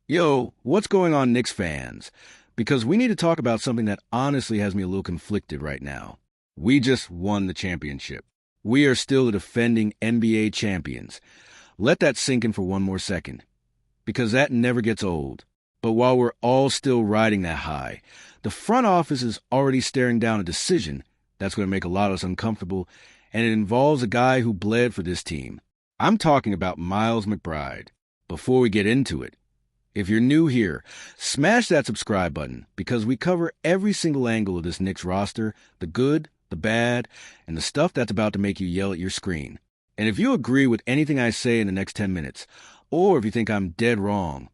Yo, what's going on, Knicks fans? Because we need to talk about something that honestly has me a little conflicted right now. We just won the championship. We are still the defending NBA champions. Let that sink in for one more second, because that never gets old. But while we're all still riding that high, the front office is already staring down a decision that's going to make a lot of us uncomfortable, and it involves a guy who bled for this team. I'm talking about Miles McBride. Before we get into it, if you're new here, smash that subscribe button because we cover every single angle of this Knicks roster, the good, the bad, and the stuff that's about to make you yell at your screen. And if you agree with anything I say in the next 10 minutes, or if you think I'm dead wrong,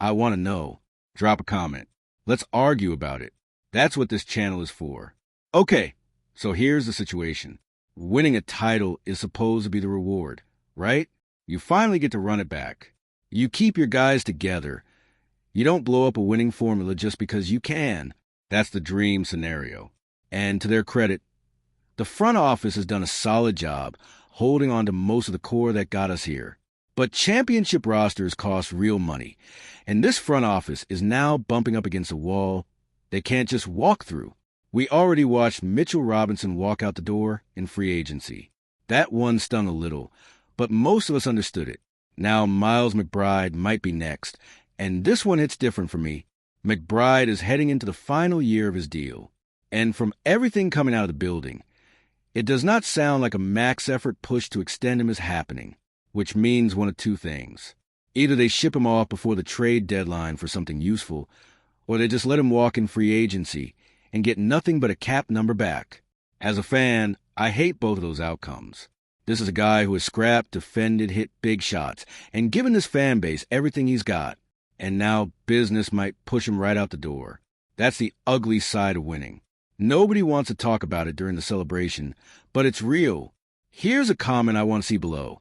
I want to know. Drop a comment. Let's argue about it. That's what this channel is for. Okay, so here's the situation. Winning a title is supposed to be the reward, right? You finally get to run it back. You keep your guys together. You don't blow up a winning formula just because you can. That's the dream scenario. And to their credit, the front office has done a solid job holding on to most of the core that got us here. But championship rosters cost real money, and this front office is now bumping up against a wall they can't just walk through. We already watched Mitchell Robinson walk out the door in free agency. That one stung a little, but most of us understood it. Now Miles McBride might be next, and this one hits different for me. McBride is heading into the final year of his deal, and from everything coming out of the building, it does not sound like a max effort push to extend him is happening, which means one of two things. Either they ship him off before the trade deadline for something useful, or they just let him walk in free agency and get nothing but a cap number back. As a fan, I hate both of those outcomes. This is a guy who has scrapped, defended, hit big shots, and given this fan base everything he's got. And now business might push him right out the door. That's the ugly side of winning. Nobody wants to talk about it during the celebration, but it's real. Here's a comment I want to see below.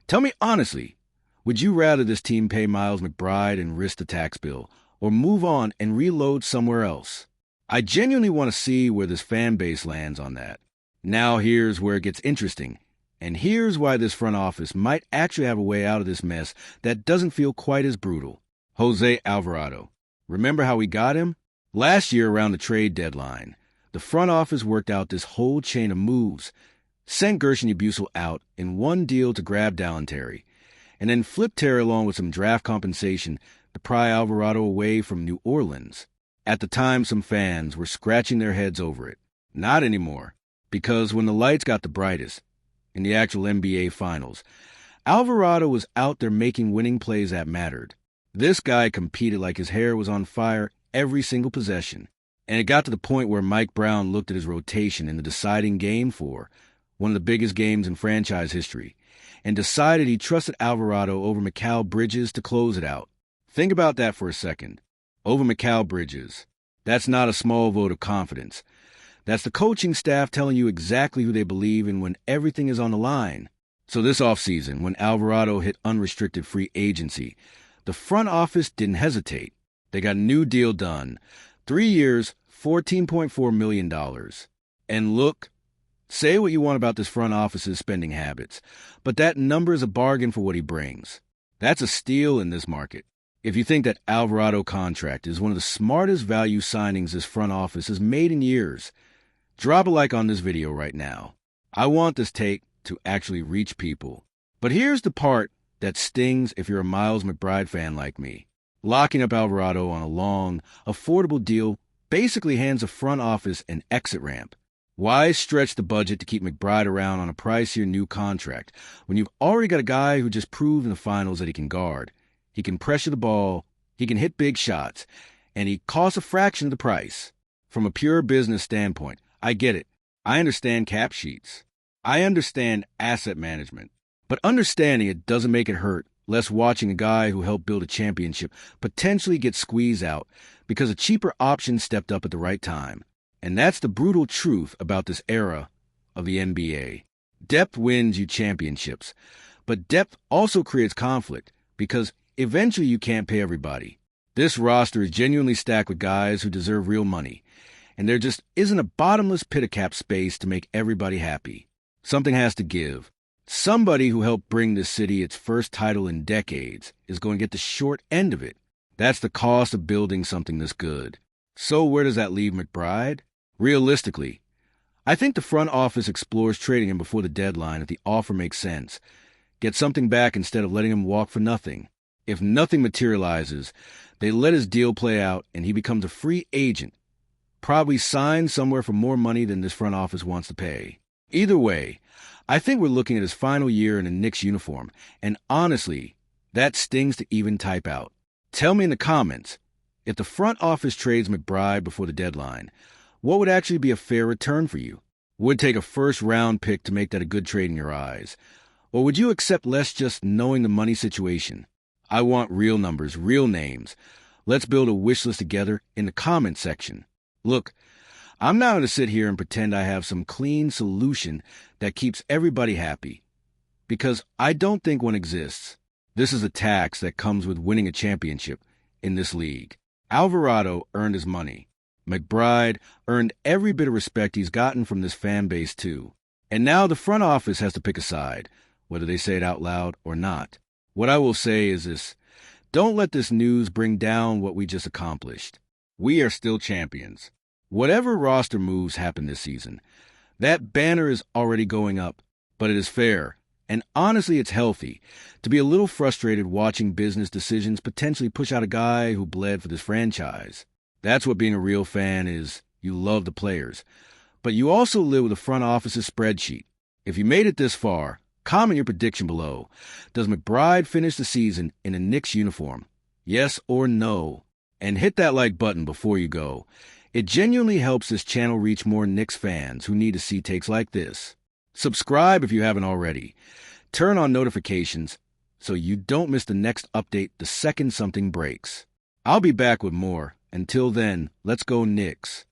Tell me honestly, would you rather this team pay Miles McBride and risk the tax bill, or move on and reload somewhere else? I genuinely want to see where this fan base lands on that. Now here's where it gets interesting. And here's why this front office might actually have a way out of this mess that doesn't feel quite as brutal. José Alvarado. Remember how we got him? Last year around the trade deadline, the front office worked out this whole chain of moves, sent Gershon Yabusel out in one deal to grab Dallin Terry, and then flipped Terry along with some draft compensation to pry Alvarado away from New Orleans. At the time, some fans were scratching their heads over it. Not anymore, because when the lights got the brightest, in the actual NBA Finals, Alvarado was out there making winning plays that mattered. This guy competed like his hair was on fire every single possession, and it got to the point where Mike Brown looked at his rotation in the deciding game for one of the biggest games in franchise history, and decided he trusted Alvarado over Mcbride'S to close it out. Think about that for a second. Over Mcbride'S. That's not a small vote of confidence. That's the coaching staff telling you exactly who they believe in when everything is on the line. So this offseason, when Alvarado hit unrestricted free agency, the front office didn't hesitate. They got a new deal done. 3 years, $14.4 million. And look, say what you want about this front office's spending habits, but that number is a bargain for what he brings. That's a steal in this market. If you think that Alvarado contract is one of the smartest value signings this front office has made in years, drop a like on this video right now. I want this take to actually reach people. But here's the part that stings if you're a Miles McBride fan like me. Locking up Alvarado on a long, affordable deal basically hands the front office an exit ramp. Why stretch the budget to keep McBride around on a pricier new contract when you've already got a guy who just proved in the finals that he can guard? He can pressure the ball, he can hit big shots, and he costs a fraction of the price. From a pure business standpoint, I get it. I understand cap sheets. I understand asset management. But understanding it doesn't make it hurt less watching a guy who helped build a championship potentially get squeezed out because a cheaper option stepped up at the right time. And that's the brutal truth about this era of the NBA. Depth wins you championships, but depth also creates conflict because eventually you can't pay everybody. This roster is genuinely stacked with guys who deserve real money, and there just isn't a bottomless pit of cap space to make everybody happy. Something has to give. Somebody who helped bring this city its first title in decades is going to get the short end of it. That's the cost of building something this good. So where does that leave McBride? Realistically, I think the front office explores trading him before the deadline if the offer makes sense. Get something back instead of letting him walk for nothing. If nothing materializes, they let his deal play out and he becomes a free agent, probably signed somewhere for more money than this front office wants to pay. Either way, I think we're looking at his final year in a Knicks uniform, and honestly, that stings to even type out. Tell me in the comments, if the front office trades McBride before the deadline, what would actually be a fair return for you? Would it take a first-round pick to make that a good trade in your eyes? Or would you accept less just knowing the money situation? I want real numbers, real names. Let's build a wish list together in the comment section. Look, I'm not going to sit here and pretend I have some clean solution that keeps everybody happy, because I don't think one exists. This is a tax that comes with winning a championship in this league. Alvarado earned his money. McBride earned every bit of respect he's gotten from this fan base too. And now the front office has to pick a side, whether they say it out loud or not. What I will say is this: don't let this news bring down what we just accomplished. We are still champions. Whatever roster moves happen this season, that banner is already going up, but it is fair, and honestly it's healthy, to be a little frustrated watching business decisions potentially push out a guy who bled for this franchise. That's what being a real fan is. You love the players, but you also live with the front office's spreadsheet. If you made it this far, comment your prediction below. Does McBride finish the season in a Knicks uniform? Yes or no? And hit that like button before you go. It genuinely helps this channel reach more Knicks fans who need to see takes like this. Subscribe if you haven't already. Turn on notifications so you don't miss the next update the second something breaks. I'll be back with more. Until then, let's go Knicks.